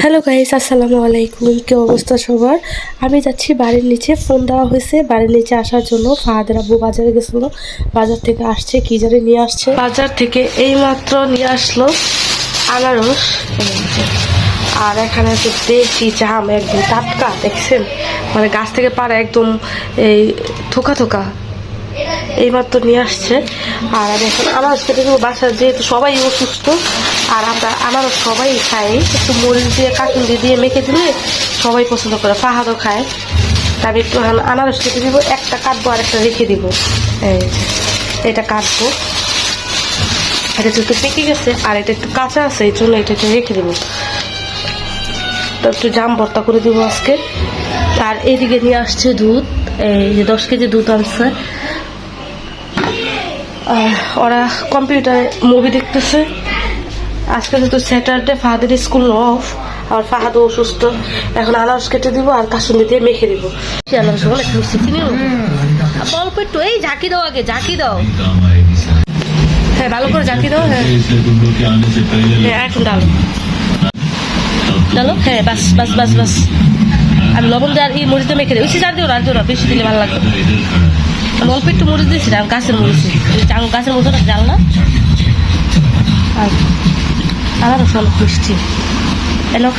Hello guys, আসসালামু আলাইকুম। কি অবস্থা সবার? আমি যাচ্ছি বাড়ির নিচে। ফোন দেওয়া হয়েছে বাড়ির নিচে আসার জন্য। ফাহাদের আব্বু বাজারে গেছিলো, বাজার থেকে আসছে, কি জানি নিয়ে আসছে। বাজার থেকে এইমাত্র নিয়ে আসলো আনারস, আর এখানে তো দেশি জাম, একদম টাটকা, দেখছেন? মানে গাছ থেকে পাড়া, একদম এই থোকা থোকা, এইমাত্র নিয়ে আসছে। আর আমি এখন আনারস কেটে দেবো। বাসার যেহেতু সবাই অসুস্থ, আর আমরা আনারস সবাই খাই, একটু মরিচ দিয়ে কাকুন্দি দিয়ে মেখে দিলে সবাই পছন্দ করে, ফাহাদও খায়। তা আমি একটু আনারস কেটে দিব, একটা কাটবো আর একটা রেখে দিব। এই এটা কাটবো, এটা একটু পেকে গেছে আর এটা একটু কাঁচা আছে, এই জন্য এটা একটু রেখে দেবো। তো একটু জাম ভর্তা করে দিব আজকে। আর এইদিকে নিয়ে আসছে দুধ, এই যে 10 কেজি দুধ আনছে। ওরা কম্পিউটারে মুভি দেখতেছে। আজকে যেহেতু স্যাটারডে, ফাহাদের স্কুল অফ, আর ফাহাদও অসুস্থ। এখন আনারস কেটে দিব আর কাসুন্দি দিয়ে মেখে দিব। আনারস বলে একটু চিনি অল্প একটু, এই ঝাঁকি দাও, আগে ঝাঁকি দাও। হ্যাঁ, ভালো করে ঝাঁকি দাও। হ্যাঁ হ্যাঁ, এখন ডালো ডালো। হ্যাঁ, বাস বাস বাস বাস। আমি লবণ দিয়ে আর এই মরিচ দিয়ে মেখে দিই। বেশি জাল দিও না, আর দিও না, বেশি দিলে ভালো লাগবে। আমি অল্প একটু মরিচ দিয়েছি, আর গাছের মরিচ, গাছের মরিচটা জাল না। আর আনারস অনেক মিষ্টি। এলো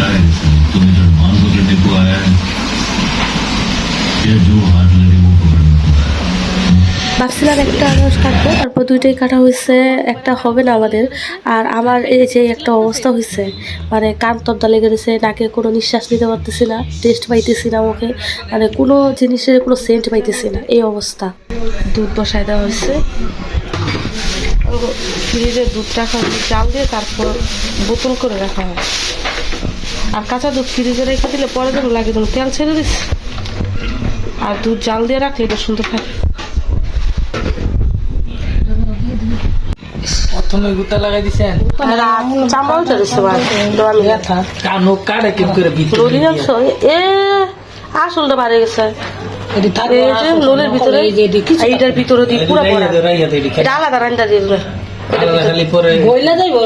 ভাবছিলাম একটা আনারস কাটবো, তারপর দুইটাই কাটা হয়েছে, একটা হবে না আমাদের। আর আমার এই যে একটা অবস্থা হয়েছে, মানে কান তবদা লেগে গেছে, নাকে কোনো নিঃশ্বাস নিতে পারতেছি না, টেস্ট পাইতেছি না মুখে, মানে কোনো জিনিসের কোনো সেন্ট পাইতেছি না, এই অবস্থা। দুধ বসায় দেওয়া হয়েছে, ফ্রিজে দুধ রাখা হয়েছে জাল দিয়ে, তারপর বোতল করে রাখা হয়। আর কাঁচা দুধ ফ্রিজে রেখে দিলে পরে যেন লাগে যেন তেল ছেড়ে দিচ্ছে, আর দুধ জাল দিয়ে রাখলে এটা সুন্দর থাকে। প্রথমে গুতা লাগাই দিছেন, চামড়া উঠে দিচ্ছে কানো কাটে কেম করে ভিতরে আসলটা বাড়ে গেছে। এটি থাকে নুনের ভিতরে, এইটার ভিতরে দিয়ে পুরো আলাদা রান্না দিয়ে খালি পরে বইলা যাইব।